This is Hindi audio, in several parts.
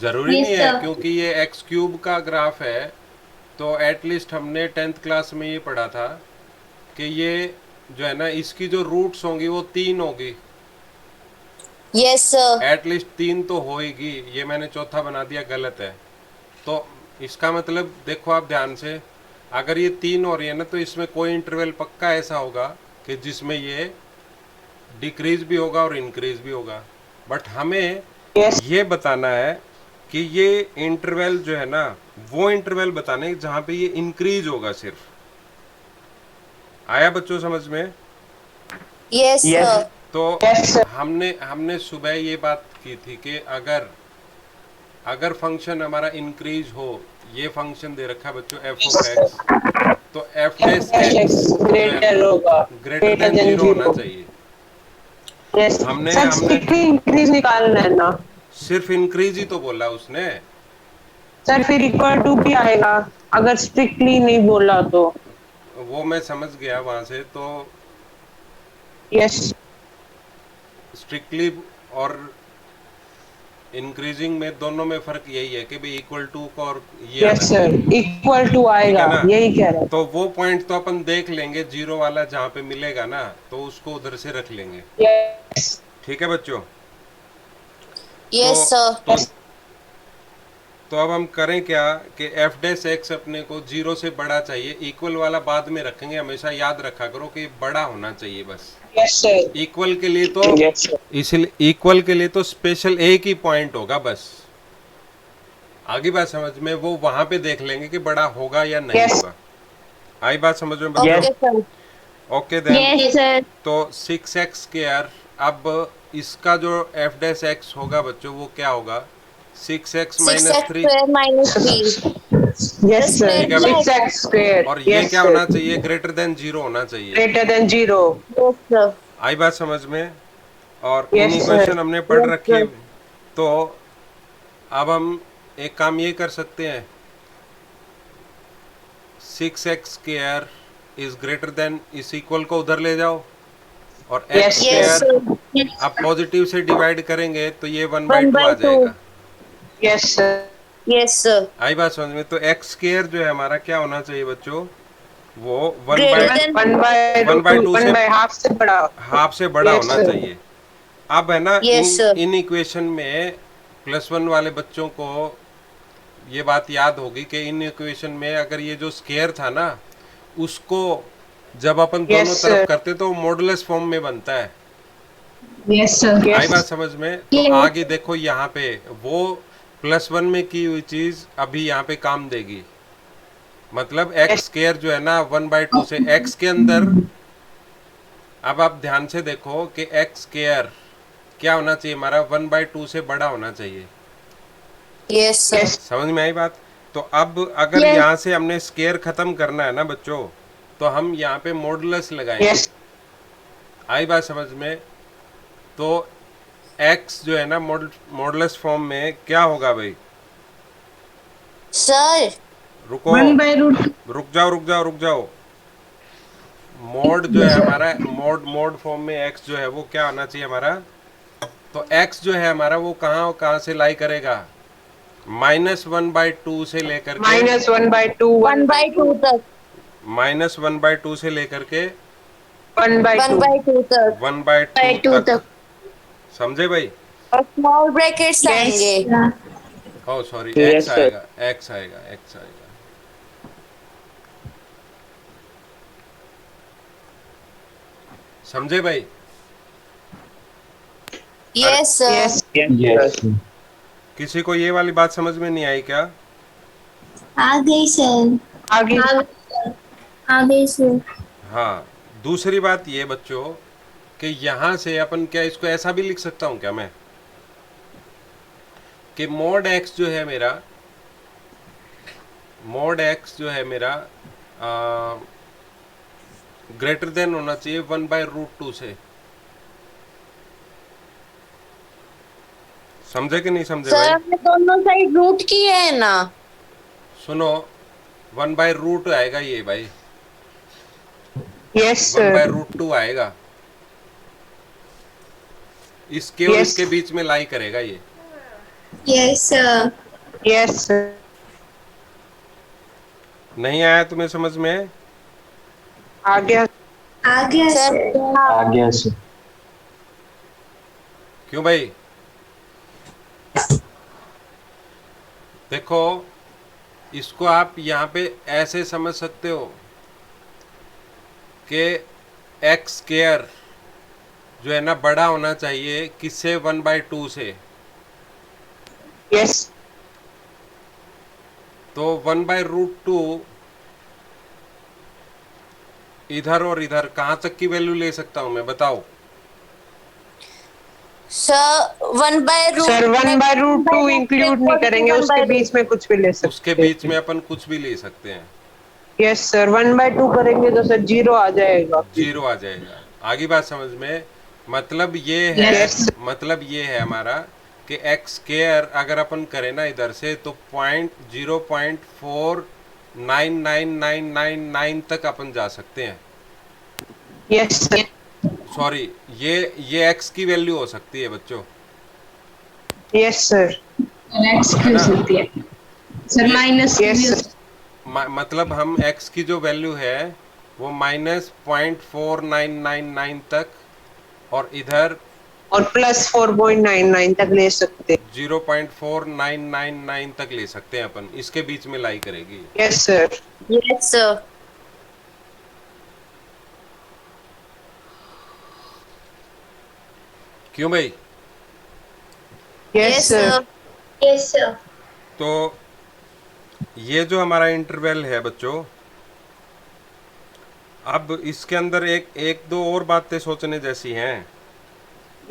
जरूरी यस नहीं है, सर। क्योंकि ये एक्स क्यूब का ग्राफ है। तो एटलीस्ट हमने 10th क्लास में ये पढ़ा था कि ये जो है ना, इसकी जो रूट्स होंगी वो 3 होगी। Yes sir. एटलीस्ट 3 तो होएगी। ये मैंने चौथा बना दिया, गलत है। तो इसका मतलब देखो आप ध्यान से, अगर ये 3 हो रही है ना, तो इसमें कोई इंटरवल पक्का ऐसा होगा कि जिसमें ये डिक्रीज भी होगा और इंक्रीज भी होगा। बट हमें यस ये बताना है कि ये इंटरवल जो है ना, वो इंटरवल बताने जहाँ पे ये इंक्रीज होगा सिर्फ। आया बच्चों समझ में? Yes yes sir. तो यस हमने हमने सुबह ये बात की थी कि अगर अगर फंक्शन हमारा इंक्रीज हो, ये फंक्शन दे रखा है बच्चों एफ ऑफ एक्स, तो एफ डेस एक्स एक्स जो है ग्रेटर होगा, greater greater than then zero होना जीरो। चाहिए। यस हमने सर, हमने स्ट्रिक्टली इंक्रीज निकालना है ना? सिर्फ इंक्रीज ही तो बोला उसने। सर फिर इक्वल टू भी आएगा अगर स्ट्रिक्टली नहीं बोला तो। वो मैं समझ गया वहां से तो। यस स्ट्रिक्टली और इंक्रीजिंग में दोनों में फर्क यही है कि भाई इक्वल टू को और ये आना यस सर, चाहिए। इक्वल टू ठीक है आएगा, ना? यही कह रहा तो वो पॉइंट तो अपन देख लेंगे, जीरो वाला जहाँ पे मिलेगा ना, तो उसको उधर से रख लेंगे। हूँ। यस ठीक है बच्चों? तो यस सर। तो तो अब हम करें क्या कि एफ डैश एक्स अपने को जीरो से बड़ा चाहिए। इक्वल वाला बाद में रखेंगे, हमेशा याद रखा करो कि बड़ा होना चाहिए बस। Yes sir. इक्वल के लिए तो यस सर। इसलिए इक्वल के लिए तो स्पेशल एक ही पॉइंट होगा बस। आगे बात समझ में, वो वहां पे देख लेंगे कि बड़ा होगा या नहीं यस होगा। आई बात समझ में बच्चों? Okay yes sir. Okay then. Yes sir. तो 6x स्क्वायर, अब इसका जो एफ डैश एक्स होगा बच्चों वो क्या होगा? 6x six minus x three. Square minus three. Yes तो सर, स्क्वायर ठीक है भी भाई। सिक्स आएगा। X square. और ये यस क्या सर, होना चाहिए? ग्रेटर देन जीरो होना चाहिए। Greater than zero. Yes sir. आई बात समझ में? और इन यस सर। इक्वेशन हमने पढ़ यस रखी है। सर। तो अब हम एक काम ये कर सकते हैं, 6x square is greater than, इस इक्वल को उधर ले जाओ, और x yes yes sir. Square sir. अब पॉजिटिव से डिवाइड करेंगे तो ये वन बाई वन टू आ बाई टू। जाएगा। Yes sir. Yes sir. आई बात समझ में? तो एक्स स्क्वायर जो है हमारा क्या होना चाहिए बच्चों? वो one by greater than. One by one root by two, two one से बाय हाफ से बड़ा। हाफ से बड़ा यस होना सर। चाहिए। अब है ना, yes in sir. In equation में +1 वाले बच्चों को ये बात याद होगी कि इन इक्वेशन में अगर ये जो स्क्वायर था ना, उसको जब अपन यस दोनों तरफ सर। करते तो मॉडुलस फॉर्म में बनता है। Yes sir. आई यस बात समझ में? तो आगे देखो यहाँ पे वो +1 में की हुई चीज अभी यहाँ पे काम देगी। मतलब एक्स स्क्वायर जो है ना 1/2 से एक्स के अंदर, अब आप ध्यान से देखो कि एक्स स्क्वायर क्या होना चाहिए हमारा? 1/2 से बड़ा होना चाहिए। Yes sir. यस समझ में आई बात? तो अब अगर यस। यहाँ से हमने स्क्वायर खत्म करना है ना बच्चों, तो हम यहाँ पे मॉडुलस लगाएंगे। यस आई बात समझ में? तो एक्स जो है ना मॉडुलस फॉर्म में क्या होगा भाई? सर। रुको, वन बाय रूट। रुक जाओ रुक जाओ रुक जाओ। मोड जो है हमारा, मोड मोड फॉर्म में एक्स जो है वो क्या होना चाहिए हमारा? तो एक्स जो है हमारा वो कहाँ कहाँ से लाई करेगा? -1/2 से लेकर के, -1/2, one one by by two, two तक। -1/2 से लेकर के one by one two. By two तक। 1/2 बाई टू तक। तक। समझे भाई? और स्मॉल ब्रैकेट्स यस आएंगे। ओ सॉरी, एक्स यस सर। आएगा, एक्स आएगा, एक्स आएगा। समझे भाई? अरे यस सर। Yes yes. किसी को ये वाली बात समझ में नहीं आई क्या? आ गई सर। आगे। आ गई सर। हाँ। दूसरी बात ये बच्चों कि यहाँ से अपन क्या इसको ऐसा भी लिख सकता हूँ क्या मैं कि मोड एक्स जो है मेरा, मोड एक्स जो है मेरा ग्रेटर देन होना चाहिए 1/√2 से। समझे कि नहीं समझे सर भाई? हमने दोनों साइड रूट किए है ना। सुनो, 1/√2 आएगा ये भाई, yes one sir. By root two आएगा। इसके और यस इसके बीच में लाई करेगा ये। Yes, sir. Yes sir. नहीं आया तुम्हें समझ में? आ गया। आ गया sir. आ गया सर। क्यों भाई? देखो, इसको आप यहाँ पे ऐसे समझ सकते हो कि एक्स स्क्वायर जो है ना बड़ा होना चाहिए किससे? 1/2 से। यस तो 1/√2 इधर और इधर कहाँ तक की वैल्यू ले सकता हूँ मैं, बताओ? सर 1/√2 सर 1/√2 इंक्लूड नहीं करेंगे, उसके बीच में कुछ भी ले उसके सकते बीच हैं। में अपन कुछ भी ले सकते हैं। यस सर 1/2 करेंगे तो सर 0 आ जाएगा। 0 आ जाएगा। आगे बात समझ में? मतलब ये है, Yes. मतलब ये है हमारा कि एक्स स्क्वायर अगर अपन करें ना इधर से तो 0.049999 तक अपन जा सकते हैं। Yes sir. सॉरी, ये एक्स की वैल्यू हो सकती है बच्चों, यस सर। एक्स है की हो ना? सकती है सर, ये- माइनस की भी यस हो सर। मतलब हम एक्स की जो वैल्यू है वो -0.4999 तक, और इधर और +4.99 तक ले सकते हैं। 0.4999 तक ले सकते हैं अपन, इसके बीच में लाई करेगी। Yes sir. Yes, sir. क्यों भाई? Yes sir. Yes, sir. तो ये जो हमारा इंटरवल है बच्चों, अब इसके अंदर एक एक दो और बातें सोचने जैसी हैं।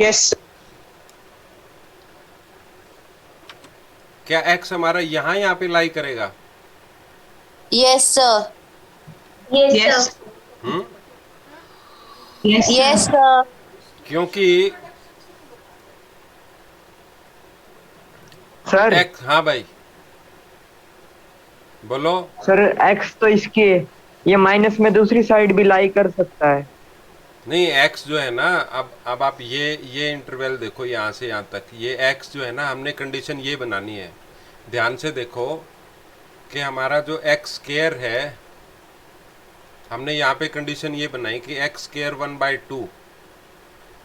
यस क्या एक्स हमारा यहाँ पे लाई करेगा? Yes, sir. Yes, Yes. sir. Hmm? Yes Yes, sir. क्योंकि सर एक्स, हाँ भाई बोलो। सर एक्स तो इसके ये माइनस में दूसरी साइड भी लाई कर सकता है। नहीं, एक्स जो है ना, अब आप ये इंटरवल देखो यहाँ से यहाँ तक, ये एक्स जो है ना, हमने कंडीशन ये बनानी है, ध्यान से देखो कि हमारा जो एक्स स्क्वायर है, हमने यहाँ पे कंडीशन ये बनाई कि एक्स स्क्वायर 1/2,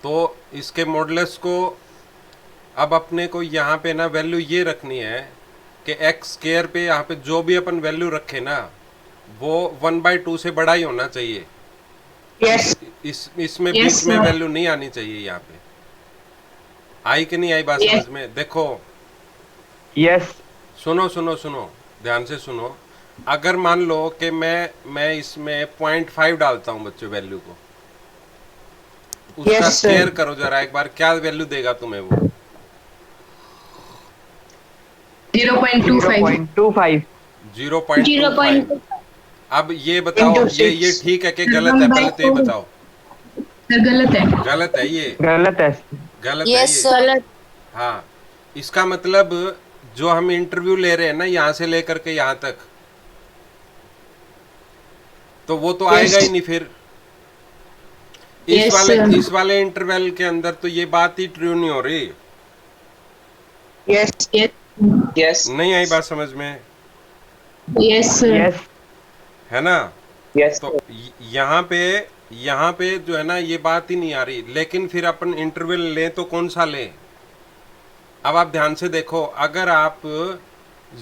तो इसके मॉडुलस को अब अपने को यहाँ पे ना वैल्यू ये रखनी है कि एक्स स्क्वायर पे यहाँ पे जो भी अपन वैल्यू रखे ना वो 1/2 से बड़ा ही होना चाहिए। यस इसमें Yes, बीच में sir. वैल्यू नहीं आनी चाहिए यहाँ पे। आई कि नहीं आई बात Yes. समझ में? देखो, यस सुनो सुनो सुनो, ध्यान से सुनो। अगर मान लो कि मैं इसमें 0.5 डालता हूँ बच्चों वैल्यू को, उसका Yes, sir. स्क्वायर करो जरा एक बार, क्या वैल्यू देगा तुम्हें वो? 0.25 0.25 0.25। अब ये बताओ, Into ये 6. ठीक है कि गलत है? पहले तो ये बताओ, सर गलत है। गलत है ये? गलत है। गलत है Yes, ये? sir. हाँ, इसका मतलब जो हम इंटरव्यू ले रहे हैं ना यहाँ से लेकर के यहाँ तक, तो वो तो Yes. आएगा ही नहीं फिर। Yes, sir. इस वाले इंटरवल के अंदर तो ये बात ही ट्रू नहीं हो रही। यस यस नहीं आई बात समझ में? Yes sir. यस है ना? यस तो यहाँ पे जो है ना ये बात ही नहीं आ रही, लेकिन फिर अपन इंटरवल लें तो कौन सा लें? अब आप ध्यान से देखो, अगर आप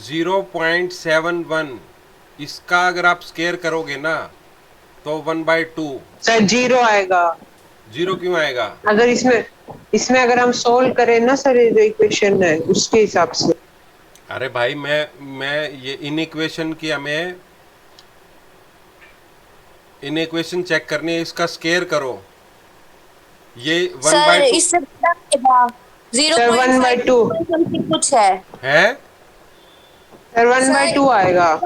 0.71 इसका अगर आप स्केयर करोगे ना तो 1/2। सर 0 आएगा। 0 क्यों आएगा? अगर इसमें अगर हम सोल्व करें ना सर, ये जो इक्वेशन है उसके हिसाब से। अरे भाई, मैं ये इन इक्वेशन की हमें इन इक्वेशन चेक करनी है, इसका स्केयर करो। ये सर 1/2 इससे बड़ा आएगा। सर 1/2 something कुछ है। है। सर 1/2 आएगा।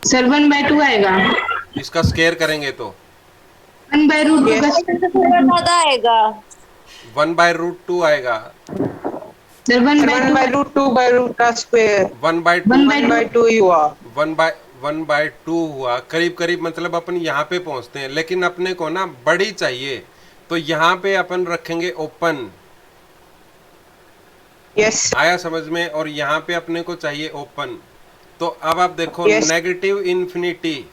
सर 1/2 आएगा। इसका स्केयर करेंगे तो 1/√2 का इससे थोड़ा ज्यादा आएगा। 1/√2 आएगा। सर सर 1/2 1/√2 बाय रूट का स्क्वायर 1/2 1/2 ही हुआ। 1/2 हुआ करीब करीब, मतलब अपन यहाँ पे पहुँचते हैं, लेकिन अपने को ना बड़ी चाहिए, तो यहाँ पे अपन रखेंगे ओपन। यस आया समझ में? और यहाँ पे अपने को चाहिए ओपन। तो अब आप देखो Yes. नेगेटिव इन्फिनिटी,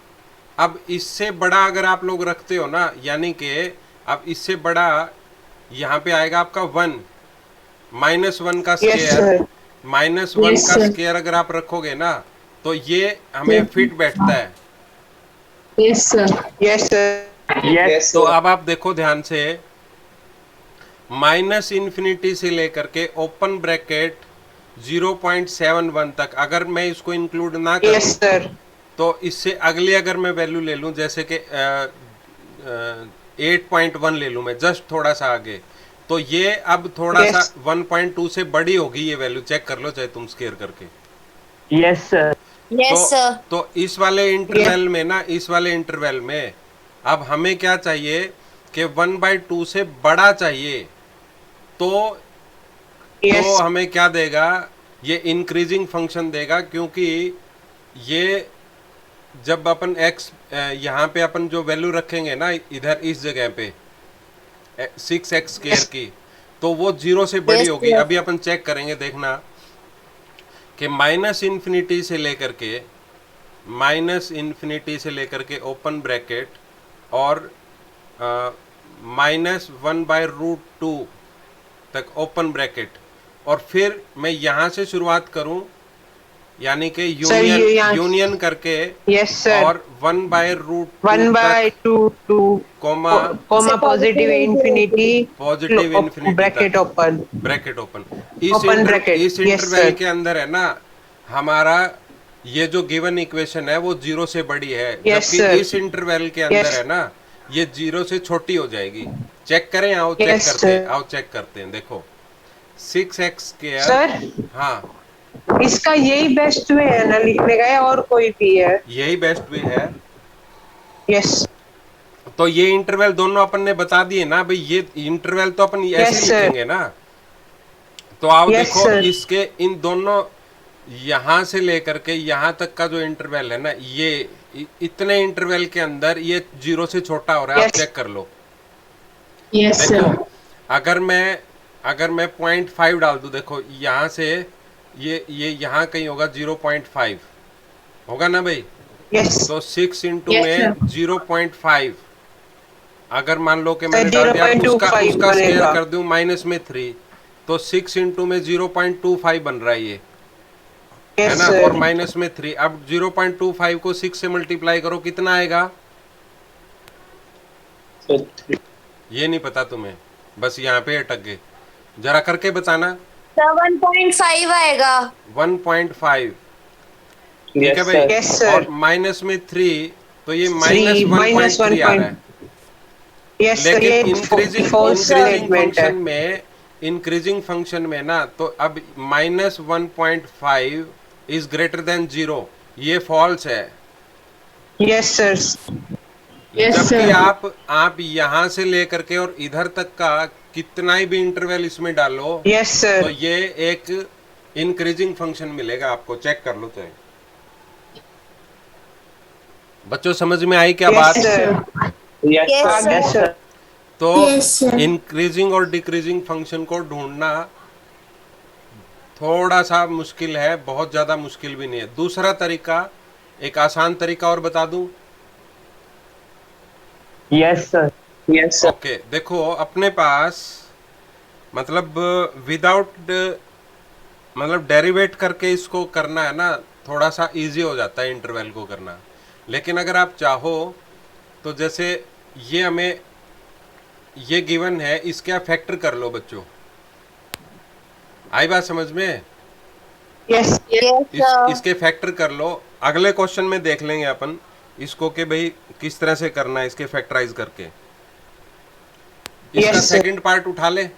अब इससे बड़ा अगर आप लोग रखते हो ना, यानी कि अब इससे बड़ा यहाँ पे आएगा आपका 1, -1 का यस स्केयर, सर -1 Yes, का sir. स्केयर अगर आप रखोगे ना, तो ये हमें फिट बैठता है। Yes, sir. Yes sir yes तो अब आप देखो ध्यान से, माइनस इन्फिनिटी से लेकर के ओपन ब्रैकेट 0.71 तक अगर मैं इसको इंक्लूड ना यस करूं, सर तो इससे अगली अगर मैं वैल्यू ले लूं, जैसे कि 8.1 ले लूं मैं, जस्ट थोड़ा सा आगे, तो ये अब थोड़ा Yes. सा 1.2 से बड़ी होगी ये वैल्यू, चेक कर लो चाहे तुम स्केयर करके। Yes sir yes sir. तो इस वाले इंटरवल में ना, इस वाले इंटरवल में अब हमें क्या चाहिए कि 1/2 से बड़ा चाहिए। तो यस हमें क्या देगा, ये इंक्रीजिंग फंक्शन देगा, क्योंकि ये जब अपन x यहाँ पे अपन जो वैल्यू रखेंगे ना इधर इस जगह पे 6x स्क्वायर की, तो वो 0 से बड़ी Yes, होगी। sir. अभी अपन चेक करेंगे, देखना कि माइनस इन्फिनिटी से लेकर के ओपन ब्रैकेट और -1/√2 तक ओपन ब्रैकेट, और फिर मैं यहाँ से शुरुआत करूँ, यानी कि Sir, ये यहाँ- यूनियन करके यस सर और 1/√2 1/2 comma comma positive infinity positive infinity bracket open bracket open. Open bracket, इस yes, इंटरवल sir. के अंदर है ना, हमारा ये जो गिवन इक्वेशन है वो 0 से बड़ी है, Yes, जबकि sir. इस इंटरवल के अंदर Yes. है ना, ये 0 से छोटी हो जाएगी। चेक करें, आओ चेक Yes, करते हैं, sir. आओ चेक करते हैं। देखो 6x स्क्वायर, सर हाँ इसका यही बेस्ट वे है ना लिखने का, या और कोई भी है? यही बेस्ट वे है। यस तो ये इंटरवल दोनों अपन ने बता दिए ना भाई, ये इंटरवल तो अपन ऐसे Yes, ही sir. लिखेंगे ना। तो आओ Yes, देखो sir. इसके इन दोनों यहाँ से लेकर के यहाँ तक का जो इंटरवल है ना, ये इतने इंटरवल के अंदर ये 0 से छोटा हो रहा है। आप Yes. चेक कर लो, Yes, sir. देखो अगर मैं 0.5 डाल दूं, देखो यहाँ से ये यहाँ कहीं होगा 0.5 होगा ना भाई। यस तो 6 इंटू Yes, में sir. 0.5, अगर मान लो कि सर, मैंने डाल दिया, 0.25 उसका स्केयर बनेगा। कर दूं -3, तो 6 इंटू में 0.25 बन रहा है ये, है यस ना, सर और -3। अब 0.25 को 6 से मल्टीप्लाई करो, कितना आएगा? ये नहीं पता तुम्हें, बस यहाँ पे अटक गए। जरा करके बताना। 1.5 आएगा। 1.5, ठीक है भाई। Yes, sir. और माइनस में 3, तो ये Three, -1.3 आ रहा है। यस सर ये लेकिन इंक्रीजिंग false statement है। इंक्रीजिंग फंक्शन में ना, तो अब -1.5 इज ग्रेटर देन 0, ये फॉल्स है। यस सर Yes, जबकि sir. आप यहाँ से लेकर के और इधर तक का कितना ही भी इंटरवल इसमें डालो, यस तो सर ये एक इंक्रीजिंग फंक्शन मिलेगा आपको। चेक कर लो चाहे। बच्चों समझ में आई क्या बात? Yes sir yes yes sir. Sir तो Yes, sir. इंक्रीजिंग और डिक्रीजिंग फंक्शन को ढूंढना थोड़ा सा मुश्किल है, बहुत ज़्यादा मुश्किल भी नहीं है। दूसरा तरीका, एक आसान तरीका और बता दूं। Yes sir yes sir okay, देखो अपने पास मतलब विदाउट मतलब डेरिवेट करके इसको करना है ना, थोड़ा सा इजी हो जाता है इंटरवल को करना। लेकिन अगर आप चाहो तो जैसे ये हमें ये गिवन है, इसके आप फैक्टर कर लो बच्चों। आई बात समझ में? Yes yes sir. इसके फैक्टर कर लो। अगले क्वेश्चन में देख लेंगे अपन इसको कि भाई किस तरह से करना है, इसके फैक्टराइज करके। इसका Yes, sir. सेकंड पार्ट उठा ले।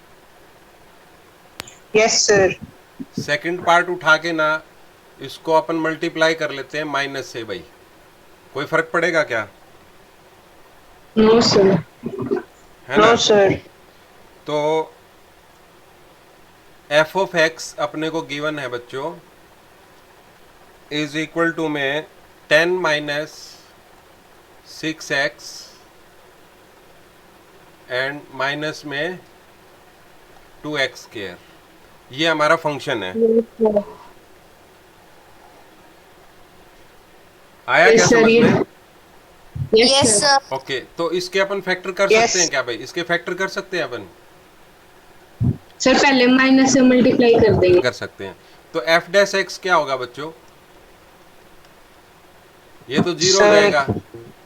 यस सर सेकंड पार्ट उठा के ना इसको अपन मल्टीप्लाई कर लेते हैं माइनस से। भाई कोई फर्क पड़ेगा क्या? No, sir. है ना? नो सर तो f ऑफ x अपने को गिवन है बच्चों, इज इक्वल टू में 10 माइनस 6x एंड माइनस में 2x स्क्वायर। ये हमारा फंक्शन है। आया क्या Yes, sir, समझ ये- में? Yes, yes sir. Sir okay, तो इसके अपन फैक्टर कर Yes. सकते हैं क्या भाई? इसके फैक्टर कर सकते हैं अपन? सर पहले माइनस से मल्टीप्लाई कर देंगे। कर सकते हैं। तो एफ डैश एक्स क्या होगा बच्चों? ये तो जीरो हो Sir. जाएगा,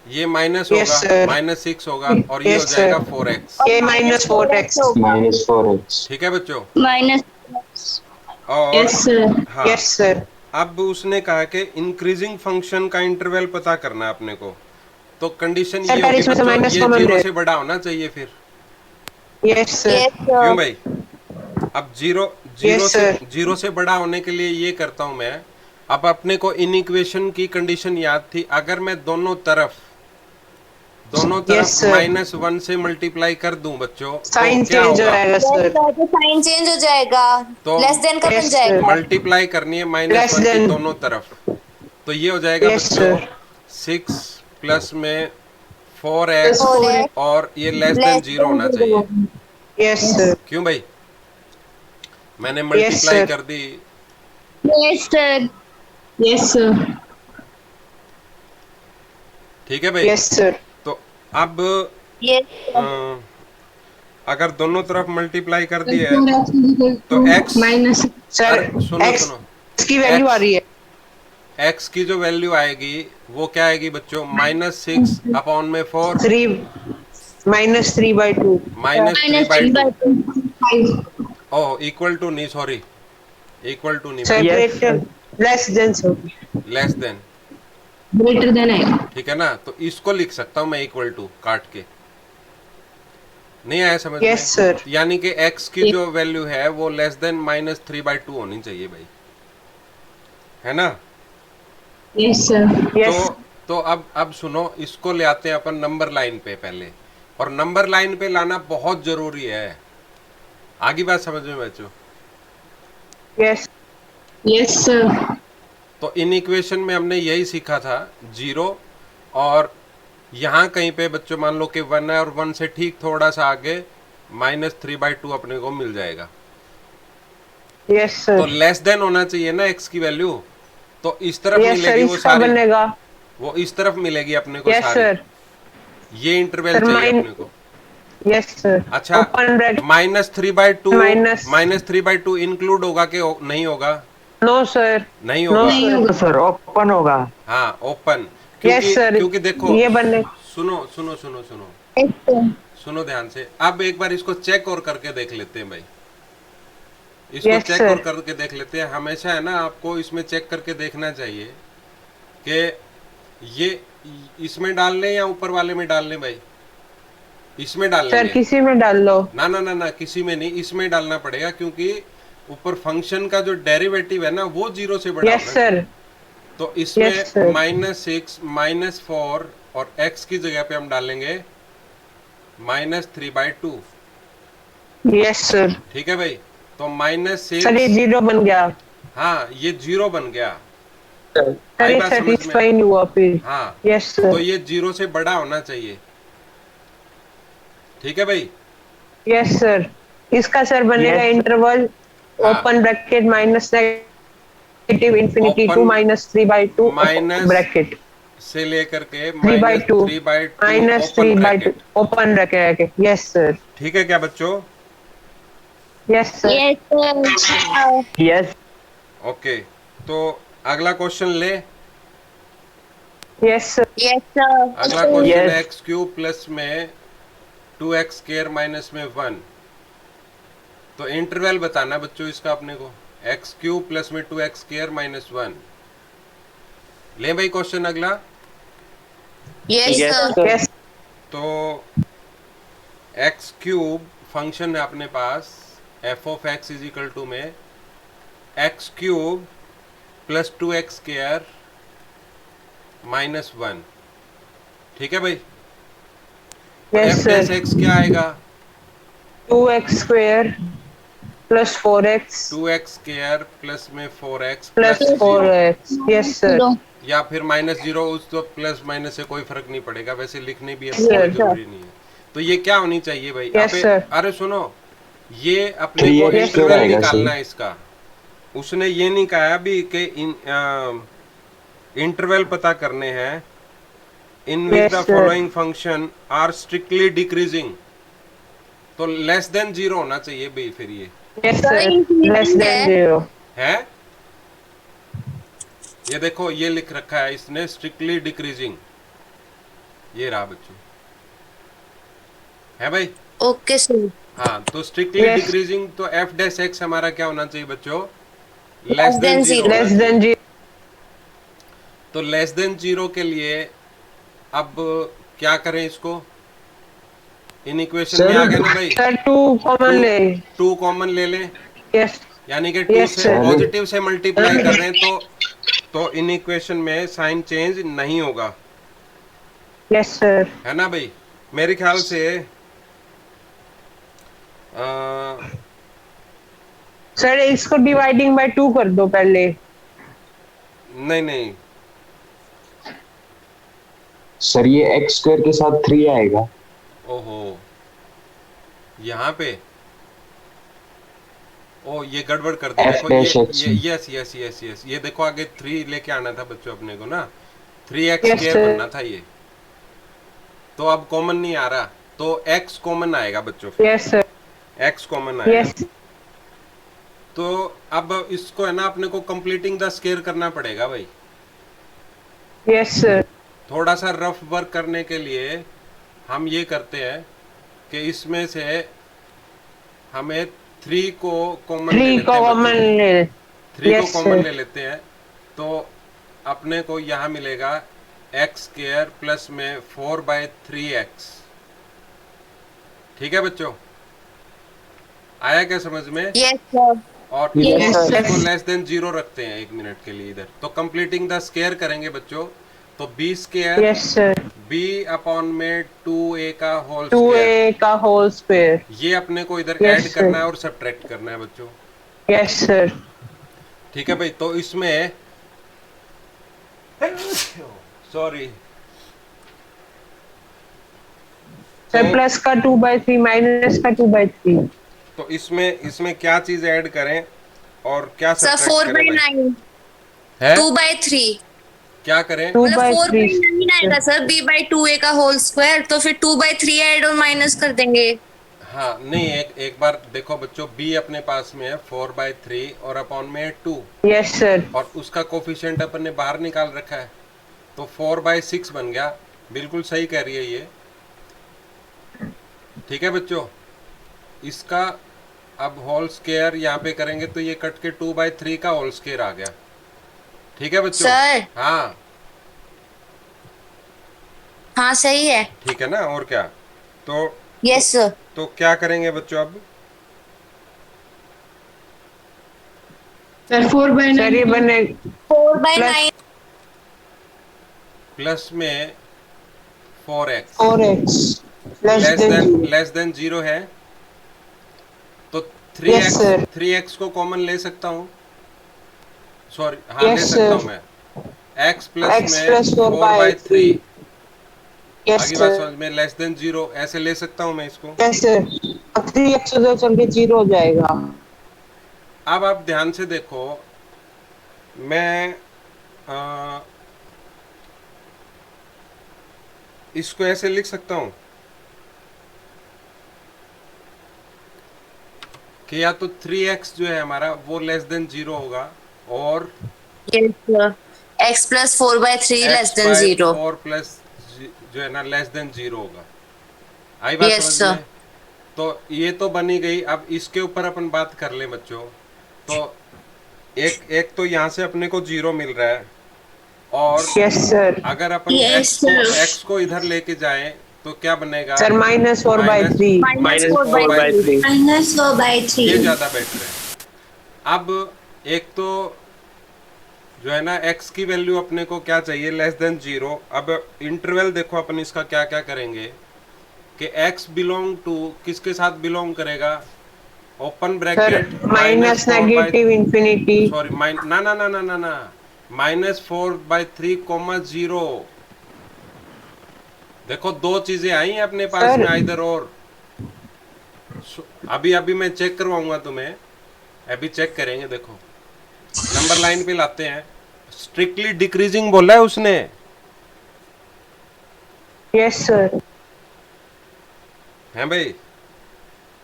ये माइनस Yes, होगा, sir. -6 होगा, और ये Yes, हो जाएगा sir. 4x। ये -4x। -4x। ठीक है बच्चों? माइनस और Yes, sir. हाँ, Yes, sir. अब उसने कहा कि इंक्रीजिंग फंक्शन का इंटरवल पता करना है अपने को। तो कंडीशन Sir, ये होगी इसमें से बच्चों, minus ये कॉमन जीरो ले। से बड़ा होना चाहिए फिर। Yes, sir. यस क्यों सर भाई? अब जीरो Yes, sir. जीरो से बड़ा होने के लिए ये करता हूं मैं। अब अपने को इन इक्वेशन की कंडीशन याद थी, अगर मैं दोनों तरफ Yes, sir. -1 से मल्टीप्लाई कर दूं बच्चों, साइन तो क्या चेंज हो होगा? जाएगा सर। तो साइन चेंज हो जाएगा, तो लेस देन का बन Yes, जाएगा। sir. मल्टीप्लाई करनी है -1 Less की than. दोनों तरफ, तो ये हो जाएगा Yes, बच्चों sir. 6 प्लस में 4x, 4x और ये लेस देन 0 होना चाहिए। Yes, sir. क्यों भाई? मैंने मल्टीप्लाई sir. कर दी। Yes sir Yes, sir. ठीक है भाई? Yes, sir. तो अब यस अ, अगर दोनों तरफ मल्टीप्लाई कर दिया है, 4x is equal तो to x minus Sir, अरे, सुनो X सुनो, की वैल्यू X. आ रही है। x की जो वैल्यू आएगी वो क्या आएगी बच्चों? -6 अपॉन में 4 3 -3/2। -3/2। 5. ओह, इक्वल टू नहीं, सॉरी, इक्वल टू नहीं, separation less than sir. Less than. Greater than आएगा। ठीक है ना? तो इसको लिख सकता हूँ मैं इक्वल टू काट के। नहीं आया समझ Yes, में? sir. यानी कि x की जो वैल्यू है वो लेस देन -3/2 होनी चाहिए भाई, है ना? Yes, sir. यस तो अब सुनो, इसको ले आते हैं अपन नंबर लाइन पे पहले, और नंबर लाइन पे लाना बहुत जरूरी है। आगे बात समझ में बच्चों? Yes Yes, sir. तो इन इक्वेशन में हमने यही सीखा था, 0, और यहाँ कहीं पे बच्चों मान लो कि 1 है, और 1 से ठीक थोड़ा सा आगे -3/2 अपने को मिल जाएगा। यस तो सर। लेस देन होना चाहिए ना x की वैल्यू, तो इस तरफ यस सर, मिलेगी वो इसका सारी, बनेगा। वो इस तरफ मिलेगी अपने को यस सारी। सर। ये इंटरवल सर, चाहिए माइन- अपने को। Yes sir. अच्छा, ओपन ब्रैकेट। -3/2 इंक्लूड होगा कि नहीं होगा? No sir. नहीं नो होगा। नहीं होगा। सर ओपन होगा। हाँ, ओपन। Yes sir. क्योंकि देखो, ये बने। सुनो सुनो सुनो सुनो यस सर सुनो ध्यान से। अब एक बार इसको चेक और करके देख लेते हैं भाई, इसको Yes, चेक sir. और करके देख लेते हैं। हमेशा है ना, आपको इसमें चेक करके देखना चाहिए कि ये इसमें डाल लें या ऊपर वाले में डाल लें भाई? इसमें डाल सर लेंगे। किसी में डाल लो। ना ना ना ना, किसी में नहीं, इसमें डालना पड़ेगा, क्योंकि ऊपर फंक्शन का जो डेरिवेटिव है ना वो 0 से बड़ा यस होना सर। चाहिए। तो इसमें Yes, sir. -6 -4 और x की जगह पे हम डालेंगे -3/2। Yes sir. ठीक है भाई? तो -6, सर ये 0 बन गया। हाँ ये 0 बन गया। सर आई ये बात समझ में? सेटिस्फाई नहीं हुआ फिर। हाँ, यस तो सर। ये 0 से बड़ा होना चाहिए। ठीक है भाई? Yes sir. इसका सर बनेगा Yes. इंटरवल हाँ। Open bracket -negative infinity to Open -3/2 minus bracket से लेकर के 3/2 -3/2 open bracket. Open bracket. Yes sir. ठीक है क्या बच्चों? Yes sir. Yes sir yes okay, तो अगला क्वेश्चन ले। Yes sir. यस सर अगला क्वेश्चन Yes. है x³ प्लस में 2x² माइनस में 1। तो इंटरवल बताना बच्चों इसका अपने को, x³ प्लस में 2x² माइनस 1। ले भाई क्वेश्चन अगला। Yes Yes, sir sir. Yes तो x³ फंक्शन है अपने पास f(x) इज इक्वल टू में x³ प्लस 2x² माइनस 1। ठीक है भाई? Yes f dash sir. x क्या आएगा? 2x² plus 4x 2x² plus में 4x plus plus 4x। Yes sir. या फिर -0, उस तो प्लस माइनस से कोई फर्क नहीं पड़ेगा, वैसे लिखने भी अब Yes, कोई sir. जरूरी नहीं है। तो ये क्या होनी चाहिए भाई? Yes, अबे, sir. अरे सुनो, ये अपने को 3x इंटरवल आएगा, निकालना सही। है इसका। उसने ये नहीं कहा अभी कि इंटरवल पता करने हैं in which Yes, the sir. Following function are strictly decreasing. तो लेस देन जीरो होना चाहिए भाई फिर ये Yes, Sir, sir. increasing Less than है। 0. है। ये देखो ये लिख रखा है इसने स्ट्रिक्टली डिक्रीजिंग, ये रहा बच्चों, है भाई। Okay sir. हाँ तो स्ट्रिक्टली Yes. डिक्रीजिंग तो एफ डैश एक्स हमारा क्या होना चाहिए बच्चों, Less less than than zero zero. होना Less चाहिए। than 0. तो लेस देन जीरो के लिए अब क्या करें इसको, इन इक्वेशन में सर। आ गया ना भाई, Sir, 2 common ले. 2 कॉमन ले लें, Yes. यानी कि 2 Yes, से sir. पॉजिटिव से मल्टीप्लाई कर रहे हैं तो इन इक्वेशन में साइन चेंज नहीं होगा, Yes, sir. है ना भाई। मेरे ख्याल से Sir, इसको dividing by 2 कर दो पहले. नहीं नहीं, सर ये एक्स स्क्वायर के साथ 3 आएगा। ओहो यहाँ पे ओ ये गड़बड़ कर दी। F देखो dash x. ये यस यस यस यस, ये देखो आगे 3 लेके आना था बच्चों अपने को ना, 3x Yes, स्क्वायर sir. बनना था ये, तो अब कॉमन नहीं आ रहा, तो x कॉमन आएगा बच्चों, Yes, sir. x कॉमन आएगा। Yes. तो अब इसको है ना अपने को कंप्लीटिंग द स्क्वायर करना पड़ेगा भाई। Yes, sir. थोड़ा सा रफ वर्क करने के लिए हम ये करते हैं कि इसमें से हमें 3 को कॉमन ले 3 लेते को हैं common बच्चों। ले. 3 को Yes, कॉमन sir. ले लेते हैं तो अपने को यहाँ मिलेगा एक्स स्क्वायर प्लस में 4/3x। ठीक है बच्चों, आया क्या समझ में। Yes sir. और Yes, sir. इसको लेस देन जीरो रखते हैं 1 मिनट के लिए इधर, तो कंप्लीटिंग द स्क्वायर करेंगे बच्चों, तो b square Yes, sir. b upon में 2a का होल स्क्वायर, 2a का whole square. ये अपने को इधर Yes, ऐड करना sir. है और सब्ट्रैक्ट करना है बच्चों। Yes, sir. ठीक है भाई, तो इसमें सॉरी Sir, तो- plus का 2/3 minus का 2/3. तो इसमें क्या चीज ऐड करें और क्या सर सब्ट्रैक्ट 4 करें बाई भाई? 9, है 2 बाई 3, क्या करें। 2 मतलब by 4 3. बाई 9 आएगा सर, b बाई 2a का होल स्क्वायर, तो फिर 2 बाई 3 ऐड और माइनस कर देंगे। हाँ नहीं, एक बार देखो बच्चों, b अपने पास में है 4/3 और अपॉन में है 2, Yes, sir. और उसका कोफिशिएंट अपन ने बाहर निकाल रखा है, तो 4/6 बन गया। बिल्कुल सही कह रही है ये। ठीक है बच्चों, इसका अब होल स्क्वायर यहाँ पे करेंगे तो ये कट के 2/3 का होल स्क्वायर आ गया। ठीक है बच्चों। सर। हाँ हाँ सही है। ठीक है ना, और क्या। तो यस सर। तो क्या करेंगे बच्चों अब, सर 4 बाई Sir, ये 9 बने 4 बाई Plus- 9, प्लस में 4x 4x. Less than 0. Less than 0 है, तो Yes, sir. 3x को कॉमन ले सकता हूँ, सॉरी हाँ ले Yes, सकता sir. हूँ मैं, x प्लस X में plus 4/3। Yes, आगे बात sir. समझ में, लेस देन 0 ऐसे ले सकता हूँ मैं इसको। Yes, sir. अब 3x उधर चल के 0 हो जाएगा. अब आप ध्यान से देखो, मैं इसको ऐसे लिख सकता हूँ कि या तो 3x जो है हमारा वो लेस देन 0 होगा, और yes sir, x plus 4 by 3 less than 0। 4 plus जो है ना लेस देन 0 होगा। आई बात Yes, समझ sir. में। तो ये तो बनी गई। अब इसके ऊपर अपन बात कर ले बच्चों, तो एक तो यहाँ से अपने को 0 मिल रहा है, और Yes, sir. अगर अपन Yes, x को इधर लेके जाएं तो क्या बनेगा, Sir, minus 4/3. Minus 4 by 3, minus 4 by ये 3। ज्यादा बेटर है। अब एक तो जो है ना x की वैल्यू अपने को क्या चाहिए, लेस देन 0। अब इंटरवल देखो अपन इसका क्या क्या करेंगे कि x बिलोंग टू किसके साथ बिलोंग करेगा, open Sir, bracket minus negative infinity. Sorry ना ना ना ना ना ना -4/3, 0। देखो दो चीजें आई हैं अपने पास Sir. में, इधर और अभी अभी मैं चेक करवाऊंगा तुम्हें, अभी चेक करेंगे। देखो नंबर लाइन पे लाते हैं। स्ट्रिक्टली डिक्रीजिंग बोला है उसने, यस सर। है भाई?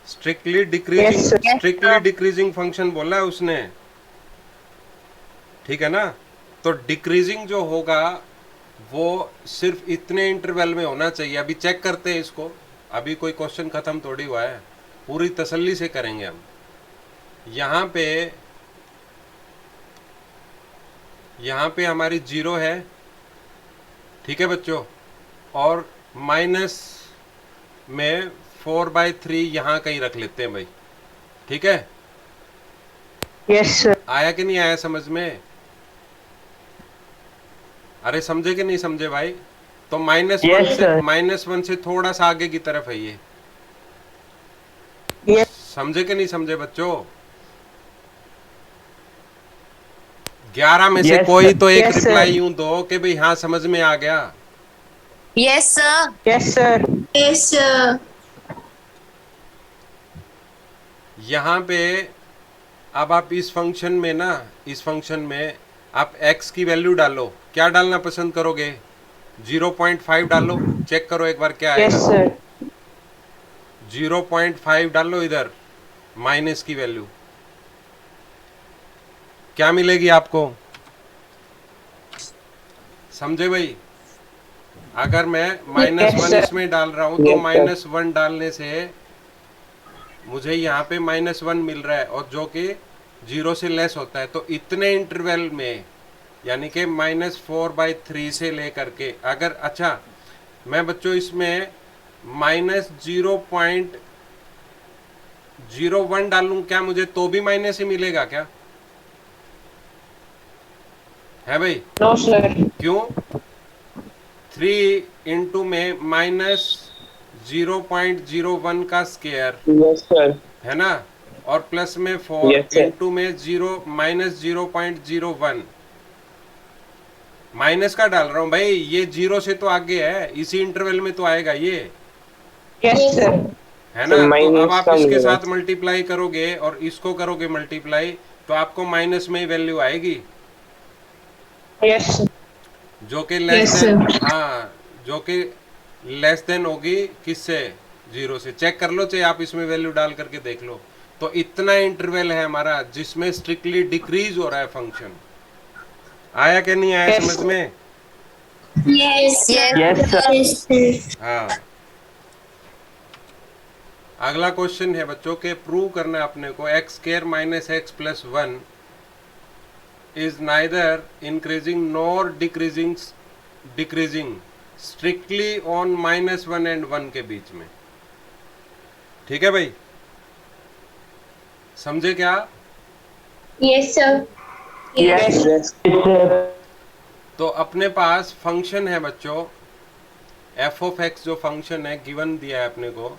Strictly Yes, decreasing, sir. Strictly decreasing function बोला है उसने, ठीक है ना? तो डिक्रीजिंग जो होगा वो सिर्फ इतने इंटरवल में होना चाहिए। अभी चेक करते हैं इसको, अभी कोई क्वेश्चन खत्म थोड़ी हुआ है, पूरी तसल्ली से करेंगे हम। यहाँ पे हमारी 0 है, ठीक है बच्चों, और माइनस में 4/3 यहाँ कहीं रख लेते हैं भाई, ठीक है? Yes sir. आया कि नहीं आया समझ में? अरे समझे कि नहीं समझे भाई? तो Yes, sir. -1 से थोड़ा सा आगे की तरफ है ये, यस समझे कि नहीं समझे बच्चों? 11 में से Yes, कोई sir. तो एक Yes, sir. रिप्लाई यूं दो कि भाई हाँ समझ में आ गया। Yes, sir. Yes sir. Yes, sir. यहाँ पे अब आप इस फंक्शन में ना, इस फंक्शन में आप x की वैल्यू डालो। क्या डालना पसंद करोगे? 0.5 डालो, चेक करो एक बार क्या यस आएगा। सर। 0.5 डालो इधर, माइनस की वैल्यू क्या मिलेगी आपको? समझे भाई? अगर मैं Yes, -1 sir. इसमें डाल रहा हूं तो -1 डालने से मुझे यहाँ पे -1 मिल रहा है, और जो कि 0 से लेस होता है। तो इतने इंटरवल में, यानी कि -4/3 से लेकर के, अगर अच्छा मैं बच्चों इसमें -0.01 डालूं क्या मुझे तो भी माइनस ही मिलेगा क्या? है भाई? No sir. क्यों? 3 इंटू में -0.01 का स्क्वायर, यस सर। है ना, और प्लस में 4 Yes, sir. इंटू में -0.01, माइनस का डाल रहा हूं भाई, ये 0 से तो आगे है, इसी इंटरवल में तो आएगा ये, यस सर। है ना? तो तो अब minus आप का इसके मिलेगा। साथ मल्टीप्लाई करोगे और इसको करोगे मल्टीप्लाई, तो आपको माइनस में ही वैल्यू आएगी, यस जो कि लेस Yes, देन, sir. हाँ, जो कि लेस देन होगी किससे? 0 से। चेक कर लो, चाहे आप इसमें वैल्यू डाल करके देख लो। तो इतना इंटरवल है हमारा जिसमें स्ट्रिक्टली डिक्रीज हो रहा है फंक्शन। आया कि नहीं आया Yes. समझ में? Yes, Yes. Yes, sir. Yes, sir. हाँ। अगला क्वेश्चन है बच्चों के, प्रूव करना है अपने को x² - x + 1 is neither increasing nor decreasing strictly on -1 and 1 के बीच में। ठीक है भाई, समझे क्या? Yes, sir. Yes sir. तो अपने पास फंक्शन है बच्चों f(x) जो फंक्शन है गिवन दिया है अपने को,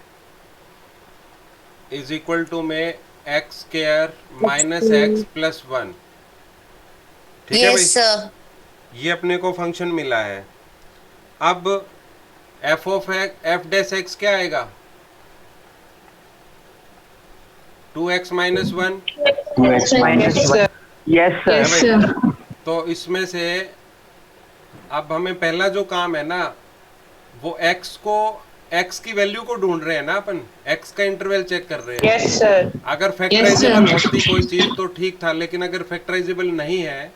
इज इक्वल टू में x² - x + 1। ठीक है भाई, Yes, sir. ये अपने को फंक्शन मिला है। अब f(x) क्या आएगा? 2x - 1। Yes, yes sir. Yes Yes, sir. sir. तो इसमें से अब हमें पहला जो काम है ना, वो x की वैल्यू को ढूंढ रहे हैं ना अपन, x का इंटरवल चेक कर रहे हैं। Yes sir. अगर फैक्टराइजेबल sir. होती कोई चीज तो ठीक था, लेकिन अगर फैक्टराइजेबल नहीं है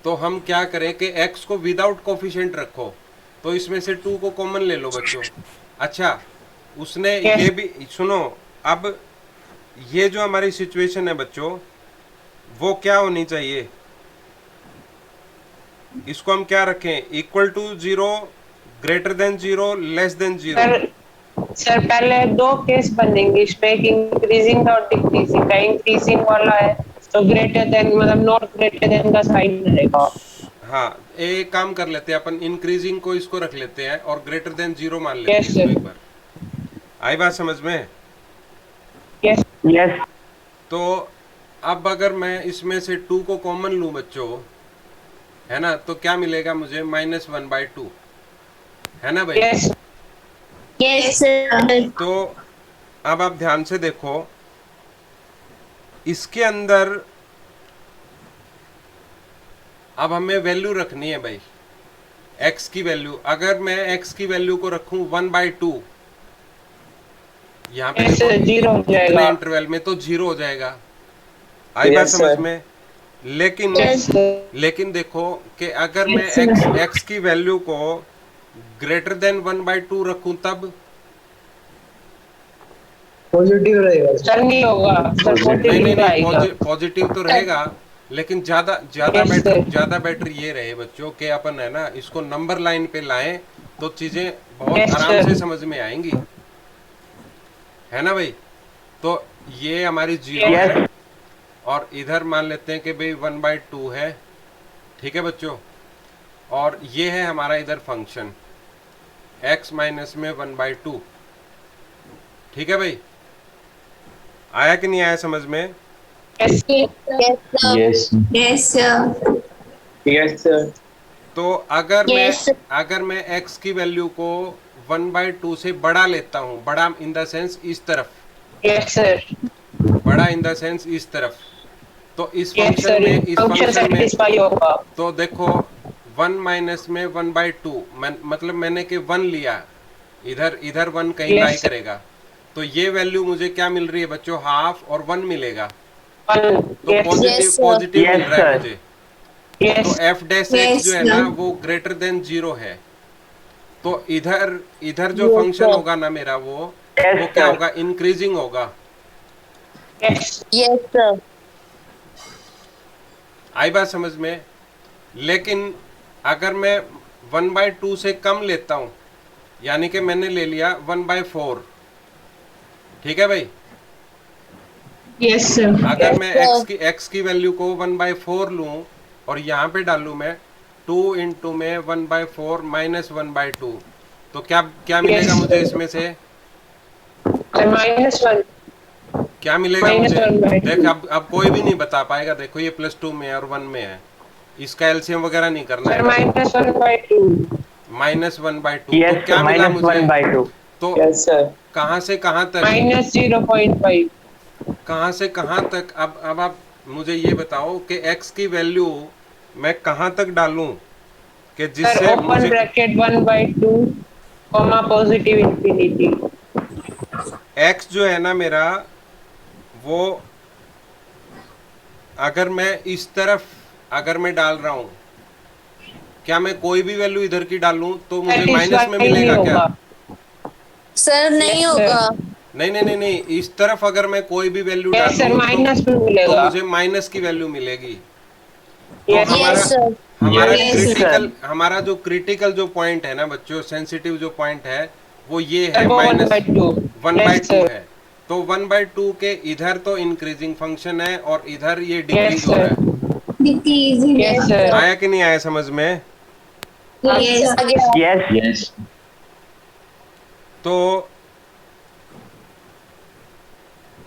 तो हम क्या करें कि x को विदाउट कोफिशिएंट रखो, तो इसमें से 2 को कॉमन ले लो बच्चों। अच्छा, उसने Yes. ये भी सुनो, अब ये जो हमारी सिचुएशन है बच्चों, वो क्या होनी चाहिए? इसको हम क्या रखें? Equal to 0, greater than 0, less than 0। Sir sir पहले 2 केस बनेंगे इसमें, एक इंक्रीजिंग और डिक्रीजिंग का। इंक्रीजिंग वाला है तो ग्रेटर देन, मतलब नॉट ग्रेटर देन का साइन रहेगा। हाँ, एक काम कर लेते हैं अपन, इंक्रीजिंग को इसको रख लेते हैं और ग्रेटर देन 0 मान लेते हैं Yes, इसको sir. एक बार। आई बात समझ में? यस यस तो अब अगर मैं इसमें से 2 को कॉमन लूं बच्चों, है ना, तो क्या मिलेगा मुझे? -1/2, है ना भाई? Yes Yes, sir. तो अब आप ध्यान से देखो, इसके अंदर अब हमें वैल्यू रखनी है भाई, x की वैल्यू। अगर मैं x की वैल्यू को रखूं 1/2, यहाँ पे Yes, देखो sir, 0 हो इतने जाएगा। इंटरवल में तो 0 हो जाएगा। आई बात Yes, समझ sir. में? लेकिन Yes, sir. लेकिन देखो कि अगर मैं Yes, sir. x की वैल्यू को ग्रेटर देन 1/2 रखूं तब पॉजिटिव रहेगा सर नहीं होगा सर, नहीं पॉजिटिव आएगा। पॉजिटिव तो रहेगा, लेकिन ज्यादा ज्यादा Yes, बेटर sir. ज्यादा बेटर ये रहे बच्चों कि अपन है ना इसको नंबर लाइन पे लाएं तो चीजें बहुत Yes, आराम sir. से समझ में आएंगी, है ना भाई? तो ये हमारी 0 Yes. है और इधर मान लेते हैं कि भाई 1/2 है, ठीक है बच्चों। और ये है हमारा इधर फंक्शन x माइनस में 1/2, ठीक है भाई? आया कि नहीं आया समझ में? Yes, Yes, sir. Yes. Yes, sir. Yes sir तो अगर Yes. अगर मैं x की वैल्यू को 1/2 से बड़ा लेता हूँ, बड़ा इन द सेंस इस तरफ, yes, sir. बड़ा इन द सेंस इस तरफ, तो इस Yes, sir. फंक्शन Function में satisfy होगा। तो देखो 1 माइनस में 1/2 मतलब मैंने कि 1 लिया, इधर इधर 1 कहीं Yes, लाई sir. करेगा, तो ये वैल्यू मुझे क्या मिल रही है बच्चों? हाफ और 1 मिलेगा, One. तो Yes, पॉजिटिव sir. पॉजिटिव मिल Yes, रहा है sir. मुझे। yes, तो f डैश Yes, x जो है ना sir. वो ग्रेटर देन 0 है, तो इधर इधर जो Yes, फंक्शन sir. होगा ना मेरा वो Yes, क्या sir. होगा? इंक्रीजिंग होगा। yes, Yes, sir. आई बात समझ में? लेकिन अगर मैं 1/2 से कम लेता हूं, यानी कि मैंने ले लिया 1/4, ठीक है भाई? Yes, sir. अगर मैं Yes, x की वैल्यू को 1/4 लूं और यहाँ पे डालूं मैं 2 इंटू में 1/4 माइनस 1/2, तो क्या क्या मिलेगा Yes, मुझे sir. इसमें से? sir. -1. क्या मिलेगा Minus मुझे? 1/2. देख अब कोई भी नहीं बता पाएगा। देखो ये +2 में है और 1 में है, इसका एलसीएम वगैरह नहीं करना Sir, है। -1/2. -1/2 Yes, तो क्या sir. मिला मुझे? -1/2. तो यस सर कहाँ से कहाँ तक? -0.5. कहाँ से कहाँ तक? अब आप मुझे ये बताओ कि x की वैल्यू मैं कहाँ तक डालूं कि Sir, जिससे open मुझे bracket 1/2, comma positive infinity. x जो है ना मेरा वो अगर मैं इस तरफ अगर मैं डाल रहा हूँ, क्या मैं कोई भी वैल्यू इधर की डालूं तो मुझे माइनस में Satisfy नहीं मिलेगा क्या? होगा। सर नहीं Yes, sir. होगा। नहीं, इस तरफ अगर मैं कोई भी वैल्यू Yes, sir, डालूं माइनस में तो मिलेगा। मुझे माइनस की वैल्यू मिलेगी। तो Yes, Yes, sir. हमारा Yes, sir. क्रिटिकल हमारा जो पॉइंट है ना बच्चों, सेंसिटिव जो पॉइंट है वो ये है Above माइनस 1/2. 1/2 Yes, sir. है। तो 1/2 के इधर तो इंक्रीजिंग फंक्शन है और इधर ये Yes, डिक्रीज हो sir. रहा है। Decreasing. Yes, sir. आया कि नहीं आया समझ में? Yes, again. Yes. Yes. तो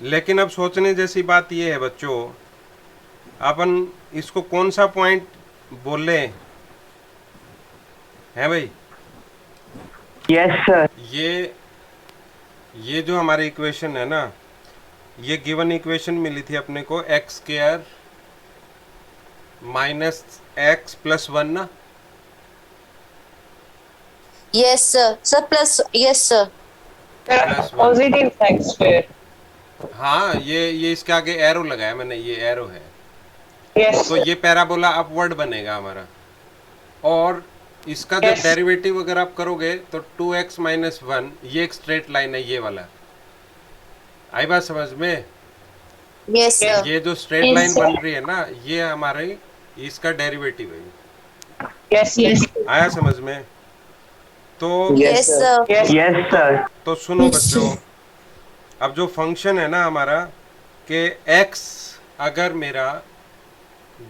लेकिन अब सोचने जैसी बात ये है बच्चों, अपन इसको कौन सा पॉइंट बोले हैं भाई? Yes, sir. ये जो हमारी इक्वेशन है ना, ये गिवन इक्वेशन मिली थी अपने को x² माइनस x प्लस 1 ना। Yes, sir. Sir plus. Yes, sir. Sir, Plus 1. positive x square. हाँ ये इसके आगे एरो लगाया मैंने, ये एरो है, Yes, तो sir. ये पैराबोला अपवर्ड बनेगा हमारा। और इसका जब Yes. डेरिवेटिव अगर आप करोगे तो 2x माइनस 1, ये एक स्ट्रेट लाइन है ये वाला। आई बात समझ में? Yes, sir. ये जो स्ट्रेट Yes, लाइन sir. बन रही है ना, ये हमारे इसका डेरिवेटिव है। Yes, yes, आया समझ में? तो Yes, sir. yes. Yes, sir. तो सुनो Yes, बच्चों, sir. अब जो फंक्शन है ना हमारा कि x अगर मेरा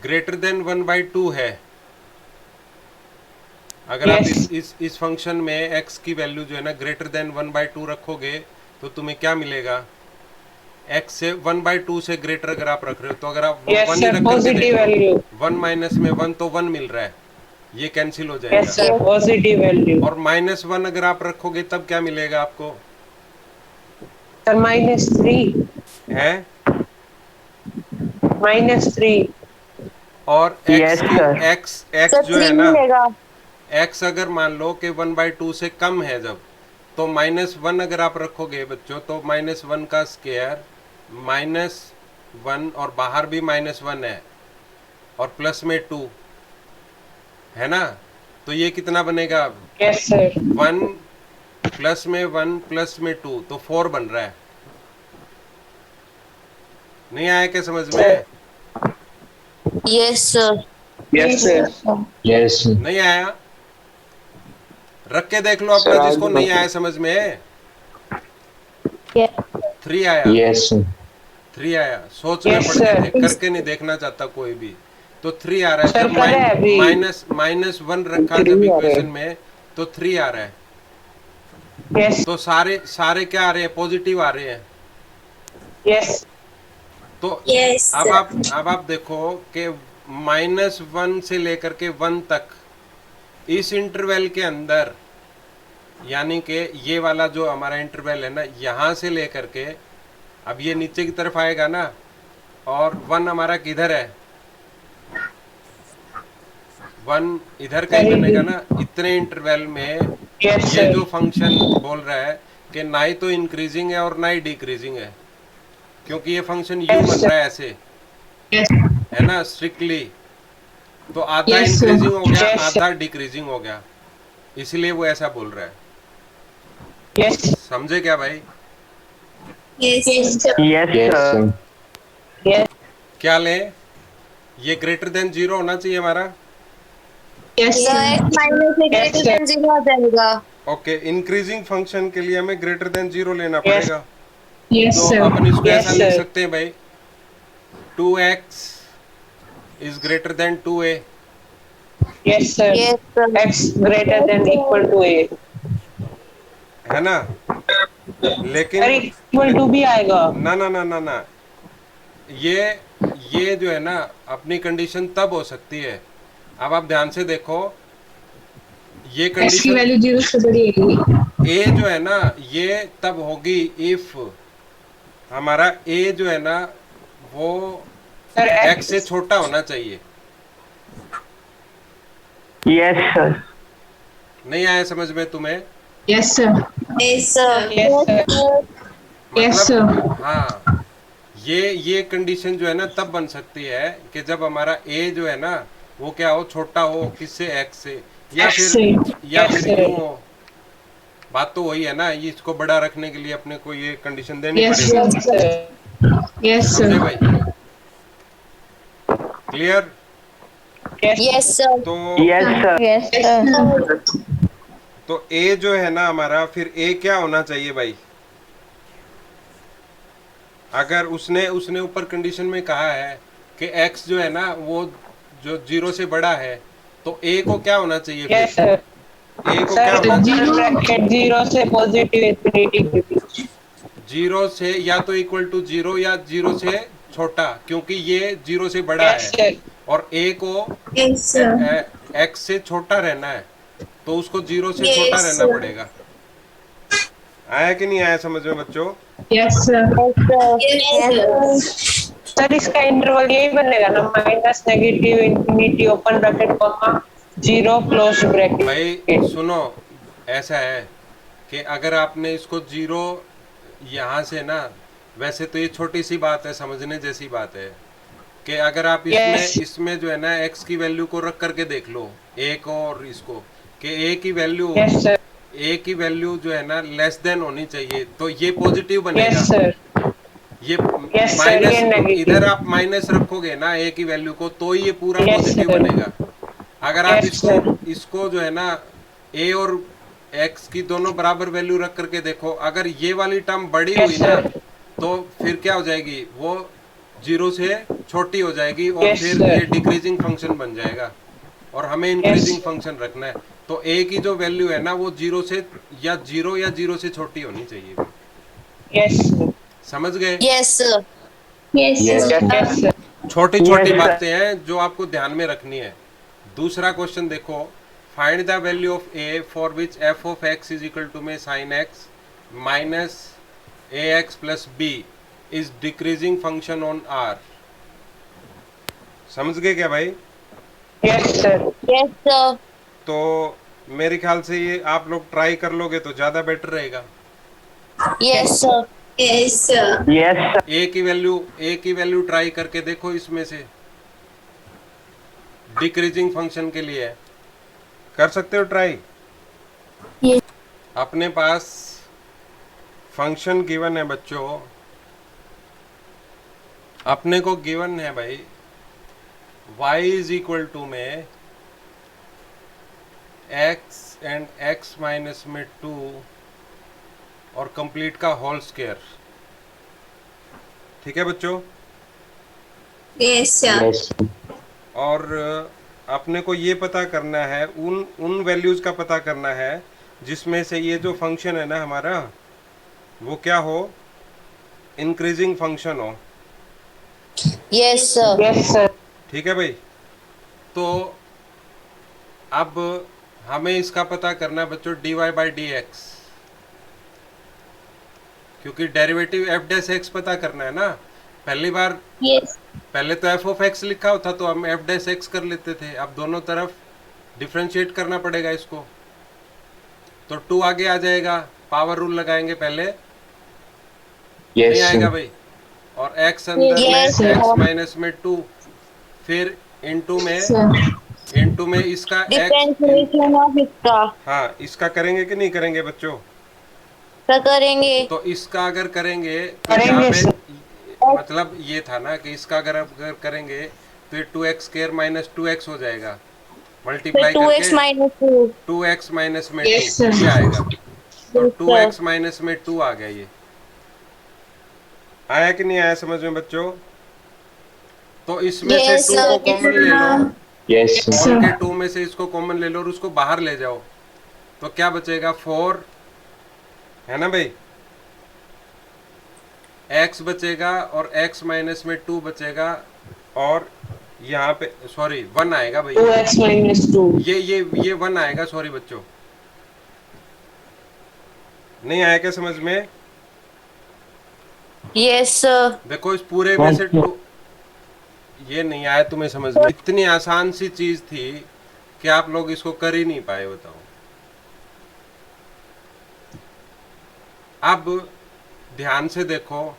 ग्रेटर देन 1/2 है, अगर आप Yes. इस फंक्शन में x की वैल्यू जो है ना ग्रेटर देन 1/2 रखोगे तो तुम्हें क्या मिलेगा? x से 1/2 से ग्रेटर अगर आप रख रहे हो तो अगर आप Yes, 1 ही sir. रख करके Positive देखो, value. 1 माइनस में 1 तो 1 मिल रहा है, ये कैंसिल हो Yes, जाएगा। sir. Positive value. और -1 अगर आप रखोगे तब क्या मिलेगा आपको? सर -3 है -3 और Yes, x की sir. x सर जो है 3 ना, मिलेगा। x अगर मान लो कि 1/2 से कम है जब, तो -1 अगर आप रखोगे बच्चों, तो -1 का स्क्वायर -1 और बाहर भी -1 है और प्लस में 2 है ना, तो ये कितना बनेगा? यस सर 1 प्लस में 1 प्लस में 2 तो 4 बन रहा है। नहीं आया क्या समझ में? Yes sir. Yes sir yes नहीं आया? रख के देख लो अपना, जिसको नहीं आया समझ में। 3 आया, यस 3 आया, सोच में Yes, पड़ गए थे, sir. करके नहीं देखना चाहता कोई भी। तो 3 आ रहा है। Sir, जब कर रहे हैं अभी। -1 रखा जब इक्वेशन में, तो 3 आ रहा है। यस तो सारे सारे क्या आ रहे हैं? पॉजिटिव आ रहे हैं। यस तो यस अब आप देखो कि -1 से लेकर के 1 तक, इस इंटरवल के अंदर, यानी कि ये वाला जो हमारा इंटरवल है ना, यहाँ से लेकर के अब ये नीचे की तरफ आएगा ना, और 1 हमारा किधर है? 1 इधर कहीं बनेगा ना। इतने इंटरवल में Yes, ये sir. जो फंक्शन बोल रहा है कि ना ही तो इंक्रीजिंग है और ना ही डिक्रीजिंग है, क्योंकि ये फंक्शन यू Yes, बन sir. रहा है ऐसे, यस है ना, स्ट्रिक्टली। तो आधा Yes, sir. इंक्रीजिंग हो गया, Yes, sir. आधा डिक्रीजिंग हो गया, इसलिए वो ऐसा बोल रहा है। यस समझे क्या भाई? Yes yes Yes, sir. Yes क्या लें? ये ग्रेटर देन 0 होना चाहिए हमारा। यस x माइनस से ग्रेटर देन 0 आ जाएगा। ओके, इंक्रीजिंग फंक्शन के लिए हमें ग्रेटर देन 0 लेना Yes. पड़ेगा। यस तो सर अपन इसको Yes, ऐसा लिख sir. सकते हैं भाई, 2x is greater then 2a, yes sir yes sir. x greater than equal to a है ना। लेकिन सर इक्वल टू भी आएगा ना ना ना ना ना, ये जो है ना, अपनी कंडीशन तब हो सकती है। अब आप ध्यान से देखो, ये एक्स की कंडीशन वैल्यू 0 से बड़ी है। ए जो है ना, ये तब होगी इफ हमारा ए जो है ना, वो सर x से छोटा होना चाहिए। Yes, sir. नहीं आया समझ में तुम्हें? Yes sir yes sir. Yes, sir. Yes sir हाँ, ये कंडीशन जो है ना, तब बन सकती है कि जब हमारा a जो है ना, वो क्या हो? छोटा हो किससे? x से, या X फिर से। Yes, यूं sir. हो। बात तो वही है ना, ये इसको बड़ा रखने के लिए अपने को ये कंडीशन देनी यस पड़ेगी। सर यस समझे सर भाई? क्लियर? Yes sir. तो Yes, sir. Yes sir. तो a जो है ना हमारा, फिर a क्या होना चाहिए भाई? अगर उसने ऊपर कंडीशन में कहा है कि x जो है ना, वो जो 0 से बड़ा है, तो a को क्या होना चाहिए यस फिर? सर a को क्या सर होना चाहिए? ब्रैकेट 0 से पॉजिटिव इंफिनिटी के बीच 0 से या तो इक्वल टू 0 या 0 से छोटा, क्योंकि ये 0 से बड़ा यस है सर और a को यस सर। x से छोटा रहना है, तो उसको 0 से Yes, छोटा रहना sir. पड़ेगा। आया कि नहीं आया समझ में बच्चों? यस सर सर इसका इंटरवल यही बनेगा ना, minus negative infinity open bracket comma 0 close bracket भाई सुनो, ऐसा है कि अगर आपने इसको 0 यहाँ से ना, वैसे तो ये छोटी सी बात है, समझने जैसी बात है, कि अगर आप Yes. इसमें जो है ना x की वैल्यू को रख करके देख लो, a को और इसको, कि a की वैल्यू यस सर a की वैल्यू जो है ना लेस देन होनी चाहिए, तो ये पॉजिटिव बनेगा। यस सर ये Yes, sir, माइनस, ये negative. इधर आप माइनस रखोगे ना a की वैल्यू को, तो ये पूरा Yes, पॉजिटिव sir. बनेगा। अगर आप Yes, sir. इसको जो है ना, a और x की दोनों बराबर वैल्यू रख करके देखो, अगर ये वाली टर्म बड़ी Yes, हुई ना, sir. तो फिर क्या हो जाएगी? वो 0 से छोटी हो जाएगी और Yes, फिर sir. ये डिक्रीजिंग फंक्शन बन जाएगा, और हमें इंक्रीजिंग फंक्शन रखना है। तो a की जो वैल्यू है ना, वो 0 से या 0 से छोटी होनी चाहिए। यस समझ गए? Yes sir. Yes Yes. Yes sir छोटी छोटी Yes, sir. बातें हैं जो आपको ध्यान में रखनी है। दूसरा क्वेश्चन देखो, find the value of a for which f of x is equal to में sin x minus ax plus b is decreasing function on r. समझ गए क्या भाई? Yes sir. Yes, sir. तो मेरे ख्याल से ये आप लोग ट्राई कर लोगे तो ज्यादा बेटर रहेगा। Yes, sir. Yes, sir. Yes sir. A की वैल्यू ट्राई करके देखो, इसमें से डिक्रीजिंग फंक्शन के लिए है। कर सकते हो ट्राई? Yes. अपने पास फंक्शन गिवन है बच्चों, अपने को गिवन है भाई y इज इक्वल टू में x एंड x माइनस में 2 और कंप्लीट का होल स्क्वायर। ठीक है बच्चों? Yes, sir. Yes. और अपने को ये पता करना है, उन वैल्यूज का पता करना है जिसमें से ये जो फंक्शन है ना हमारा, वो क्या हो, इंक्रीजिंग फंक्शन हो। Yes, sir. Yes sir. ठीक है भाई? तो अब हमें इसका पता करना है बच्चों dy बाई डी एक्स, क्योंकि डेरिवेटिव एफ डैश एक्स पता करना है ना। पहली बार Yes. पहले तो एफ ऑफ एक्स लिखा होता तो हम एफ डैश एक्स कर लेते थे, अब दोनों तरफ डिफ्रेंशिएट करना पड़ेगा इसको। तो 2 आगे आ जाएगा, पावर रूल लगाएंगे पहले, नहीं Yes. आएगा भाई। और x अंदर Yes, में sir. x माइनस में 2, फिर इनटू में इसका x, Differentiation of इसका हाँ इसका करेंगे कि नहीं करेंगे बच्चों? क्या करेंगे? तो इसका अगर करेंगे तो करेंगे यहाँ सर। पे मतलब ये था ना कि इसका अगर करेंगे तो ये 2x स्क्वायर माइनस 2x हो जाएगा, फिर मल्टीप्लाई 2x करके minus 2. 2x माइनस में Yes, 2 sir. ये आएगा। तो Yes, sir. 2x माइनस में 2 आ गया। ये आया कि नहीं आया समझ में बच्चों? तो इसमें से Yes, 2 sir. को कॉमन ले लो, Yes. और के 2 में से इसको कॉमन ले लो और उसको बाहर ले जाओ, तो क्या बचेगा? 4 है ना भाई? x बचेगा और x माइनस में 2 बचेगा, और यहाँ पे सॉरी 1 आएगा भाई। 2x minus 2। ये 1 आएगा, सॉरी बच्चों। नहीं आया क्या समझ में? Yes, sir. देखो इस पूरे में से 2, ये नहीं आया तुम्हें समझ में? इतनी आसान सी चीज थी कि आप लोग इसको कर ही नहीं पाए, बताओ। अब ध्यान से देखो,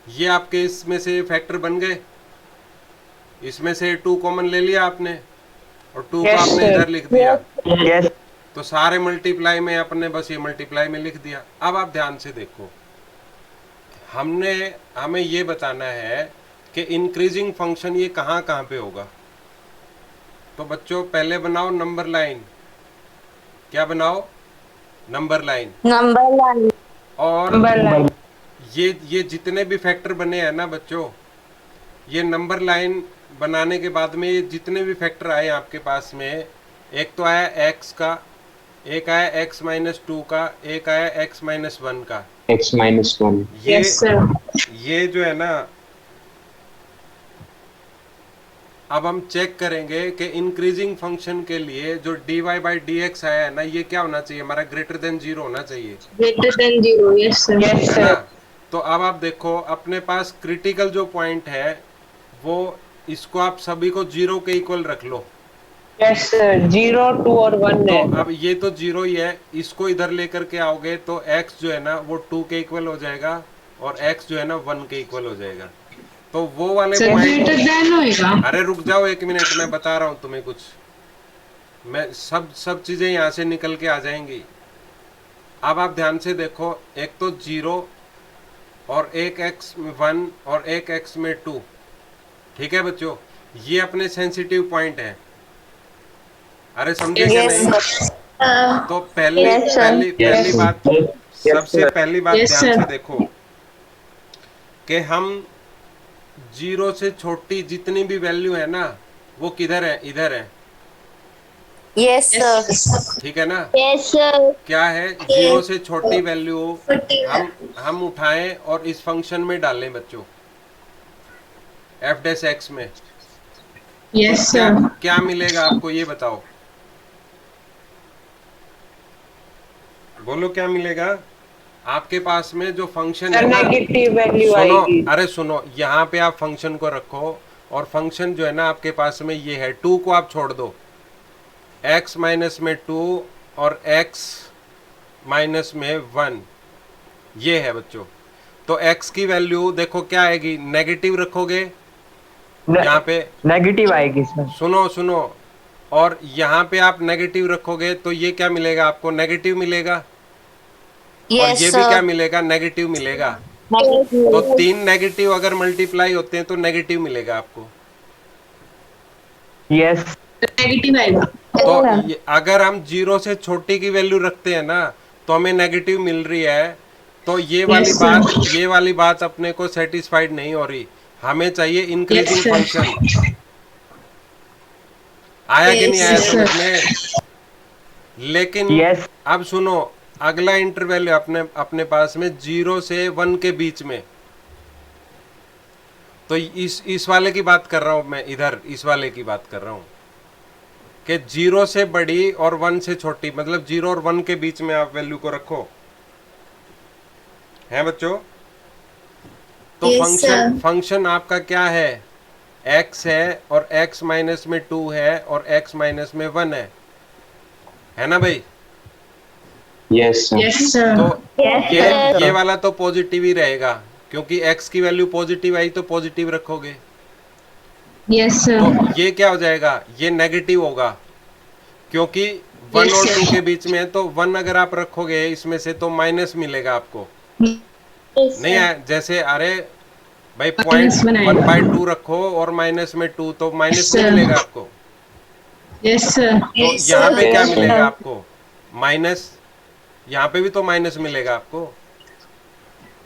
ये आपके इसमें से फैक्टर बन गए, इसमें से 2 कॉमन ले लिया आपने और 2 को Yes, आपने sir. इधर लिख दिया, यस तो सारे मल्टीप्लाई में अपने बस ये मल्टीप्लाई में लिख दिया। अब आप ध्यान से देखो, हमें ये बताना है कि इंक्रीजिंग फंक्शन ये कहाँ कहाँ पे होगा। तो बच्चों पहले बनाओ नंबर लाइन। क्या बनाओ? Number line. Number line. और नंबर लाइन। ये जितने भी फैक्टर बने हैं ना बच्चों, ये नंबर लाइन बनाने के बाद में ये जितने भी फैक्टर आए आपके पास में, एक तो आया x का, एक आया x माइनस 2 का, एक आया x माइनस 1 का। X minus 1. Yes sir. ये जो है ना, अब हम चेक करेंगे कि इंक्रीजिंग फंक्शन के लिए जो dy बाई डी एक्स आया है ना, ये क्या होना चाहिए हमारा? ग्रेटर देन 0 होना चाहिए, Greater than 0. Yes, sir. Yes है सर। ना? तो अब आप देखो, अपने पास क्रिटिकल जो पॉइंट है वो, इसको आप सभी को 0 के इक्वल रख लो। Yes sir. 0, 2 और 1 तो है। अब ये तो 0 ही है, इसको इधर लेकर के आओगे तो x जो है ना वो 2 के इक्वल हो जाएगा और x जो है ना 1 के इक्वल हो जाएगा। तो वो वाले Sir, पॉइंट, greater than होएगा. अरे रुक जाओ 1 मिनट, मैं बता रहा हूँ तुम्हें कुछ, मैं सब चीजें यहाँ से निकल के आ जाएंगी। अब आप ध्यान से देखो, एक तो 0 और एक x में 1 और एक x में 2। ठीक है बच्चों, ये अपने सेंसिटिव पॉइंट है। अरे समझे क्या Yes, नहीं? sir. तो पहली Yes, sir. पहली बात, सबसे पहली बात Yes, ध्यान sir. से देखो कि हम 0 से छोटी जितनी भी वैल्यू है ना, वो किधर है? इधर है। Yes, sir. ठीक है ना? Yes, sir. क्या है? 0 से छोटी वैल्यू हम उठाएं और इस फंक्शन में डालें बच्चों, एफ डैश एक्स में। Yes, क्या sir. क्या मिलेगा आपको, ये बताओ, बोलो क्या मिलेगा? आपके पास में जो फंक्शन सर है ना, नेगेटिव वैल्यू सुनो, आएगी। अरे सुनो, यहाँ पे आप फंक्शन को रखो और फंक्शन जो है ना आपके पास में ये है, 2 को आप छोड़ दो, x माइनस में 2 और x माइनस में 1, ये है बच्चों। तो x की वैल्यू देखो क्या आएगी, नेगेटिव रखोगे यहाँ पे, नेगेटिव आएगी इसमें। सुनो सुनो, और यहाँ पे आप नेगेटिव रखोगे तो ये क्या मिलेगा आपको, नेगेटिव मिलेगा, और Yes, ये भी sir. क्या मिलेगा, नेगेटिव मिलेगा। Negative. तो 3 नेगेटिव अगर मल्टीप्लाई होते हैं तो नेगेटिव मिलेगा आपको। यस, नेगेटिव आएगा। तो अगर हम 0 से छोटी की वैल्यू रखते हैं ना तो हमें नेगेटिव मिल रही है, तो ये वाली बात अपने को सेटिस्फाइड नहीं हो रही, हमें चाहिए इंक्रीजिंग Yes, sir. फंक्शन। आया कि नहीं आया Yes, समझ sir. में? लेकिन Yes. अब सुनो, अगला इंटरवल है अपने पास में 0 से 1 के बीच में, तो इस वाले की बात कर रहा हूं मैं, इधर इस वाले की बात कर रहा हूं कि 0 से बड़ी और 1 से छोटी, मतलब 0 और 1 के बीच में आप वैल्यू को रखो, है बच्चों? तो Yes, sir. फंक्शन आपका क्या है, x है और x माइनस में 2 है और x माइनस में 1 है ना भाई? Yes, sir. Yes sir. तो ये वाला तो पॉजिटिव ही रहेगा, क्योंकि x की वैल्यू पॉजिटिव आई तो पॉजिटिव रखोगे। Yes sir. तो ये क्या हो जाएगा, ये नेगेटिव होगा, क्योंकि 1 Yes, और sir. 2 के बीच में है, तो 1 अगर आप रखोगे इसमें से तो माइनस मिलेगा आपको, नहीं है? जैसे अरे भाई पॉइंट Minus बनाएगा। 1/2 रखो और माइनस में 2, तो माइनस Yes, नहीं sir. मिलेगा आपको। Yes sir. तो यहाँ पे क्या मिलेगा आपको, माइनस, यहाँ पे भी तो माइनस मिलेगा आपको।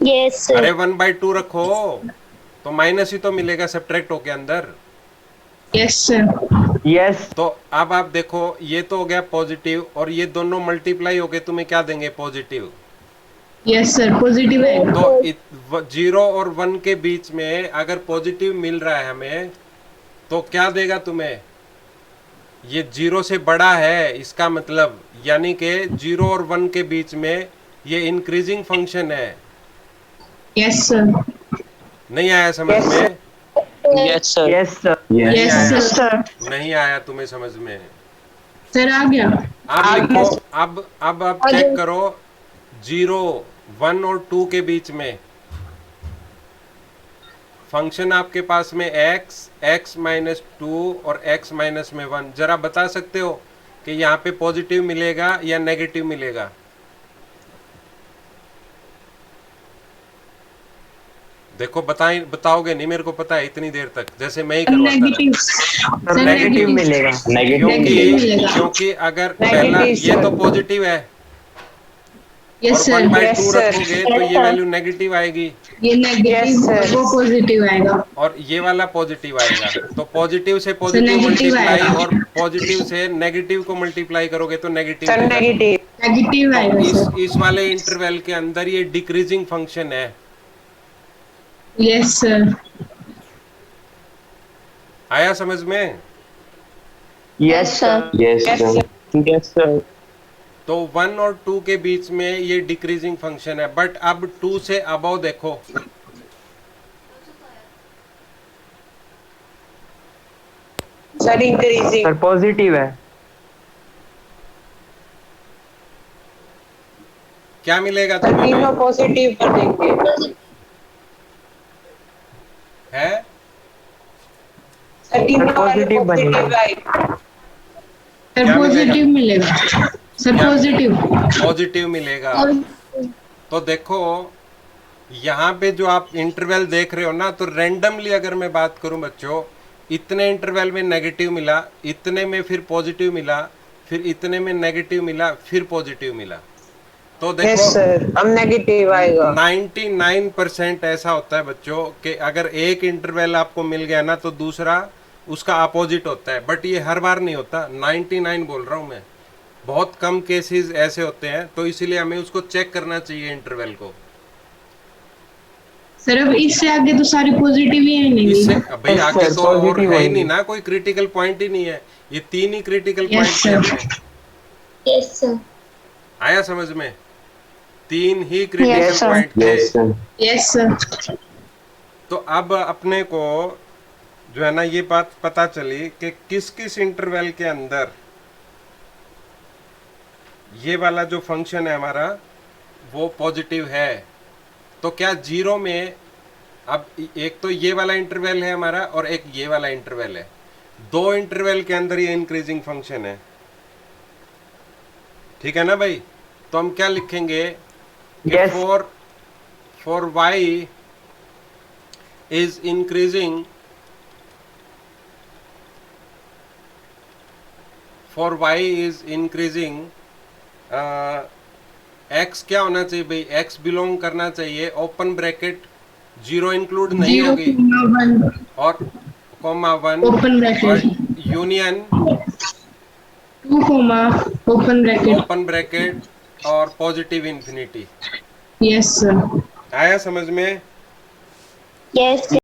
Yes, sir. अरे 1/2 रखो तो माइनस ही तो मिलेगा सब्ट्रैक्ट होके अंदर। Yes sir. यस, तो अब आप देखो, ये तो हो गया पॉजिटिव, और ये दोनों मल्टीप्लाई होके तुम्हें क्या देंगे, पॉजिटिव। यस सर, पॉजिटिव आएगा। तो 0 और 1 के बीच में अगर पॉजिटिव मिल रहा है हमें, तो क्या देगा तुम्हें, ये 0 से बड़ा है, इसका मतलब यानी कि 0 और 1 के बीच में ये इंक्रीजिंग फंक्शन है। Yes sir. नहीं आया समझ में? Yes, sir. यस सर, नहीं यस आया, सर। नहीं आया तुम्हें समझ में? सर आ गया। आप लिखो, अब आप चेक करो, 0, 1 और 2 के बीच में फंक्शन आपके पास में x माइनस 2 और x माइनस में 1, जरा बता सकते हो कि यहाँ पे पॉजिटिव मिलेगा या नेगेटिव मिलेगा? देखो बताओगे नहीं, मेरे को पता है इतनी देर तक, जैसे मैं ही करवाता नेगेटिव। रहा। सर नेगेटिव मिलेगा। Negative. Negative मिलेगा। क्योंकि अगर Negative, पहला ये तो sir. पॉजिटिव है और यस सर। 1/2 Yes, sir. रखोगे तो ये वैल्यू नेगेटिव आएगी, ये Yes, नेगेटिव sir. वो पॉजिटिव आएगा। और ये वाला पॉजिटिव आएगा। तो पॉजिटिव से पॉजिटिव negative मल्टीप्लाई आएगा। और पॉजिटिव से नेगेटिव को मल्टीप्लाई करोगे तो नेगेटिव सर मिलेगा। नेगेटिव। नेगेटिव तो आएगा सर। इस वाले इंटरवल के अंदर ये डिक्रीजिंग फंक्शन है। Yes sir. आया समझ में? Yes sir, Yes, Yes, sir. sir. Yes, sir. तो 1 और 2 के बीच में ये डिक्रीजिंग फंक्शन है, बट अब 2 से अबव देखो, सर इंक्रीजिंग। सर पॉजिटिव है। क्या मिलेगा सर तुम्हें? तीनों पॉजिटिव बनेंगे। है सर तीनों positive बनेंगे। पॉजिटिव आएंगे। सर क्या पॉजिटिव मिलेगा। सर क्या? पॉजिटिव। पॉजिटिव मिलेगा। तो देखो यहाँ पे जो आप इंटरवल देख रहे हो ना, तो रैंडमली अगर मैं बात करूं बच्चों, इतने इंटरवल में नेगेटिव मिला, इतने में फिर पॉजिटिव मिला, फिर इतने में नेगेटिव मिला, फिर पॉजिटिव मिला। तो यस देखो सर, अब नेगेटिव आएगा। 99% ऐसा होता है बच्चों कि अगर एक इंटरवल आपको मिल गया ना तो दूसरा उसका अपोजिट होता है, बट ये हर बार नहीं होता। 99 बोल रहा हूँ मैं, बहुत कम केसेस ऐसे होते हैं, तो इसीलिए हमें उसको चेक करना चाहिए इंटरवल को। सर अब इससे आगे तो सारे पॉजिटिव ही आएंगे इससे ना? भाई Yes, आगे sir, तो और positive है ही होंगे। नहीं ना, कोई क्रिटिकल पॉइंट ही नहीं है, ये 3 ही क्रिटिकल Yes, पॉइंट sir. है। Yes, sir. आया समझ में? 3 ही क्रिटिकल Yes, sir. पॉइंट थे। Yes, sir. Yes sir. तो अब अपने को जो है ना ये बात पता चली कि किस किस इंटरवल के अंदर ये वाला जो फंक्शन है हमारा वो पॉजिटिव है। तो क्या 0 में, अब एक तो ये वाला इंटरवल है हमारा और एक ये वाला इंटरवल है, 2 इंटरवल के अंदर ये इंक्रीजिंग फंक्शन है, ठीक है ना भाई। तो हम क्या लिखेंगे कि Yes. for y is increasing, for y is increasing, x क्या होना चाहिए भाई, x बिलोंग करना चाहिए ओपन ब्रैकेट 0 इंक्लूड नहीं 0, होगी 1 और कॉमा 1 ओपन और bracket, union 2 comma open bracket. Open bracket और पॉजिटिव इंफिनिटी। Yes sir. आया समझ में? Yes.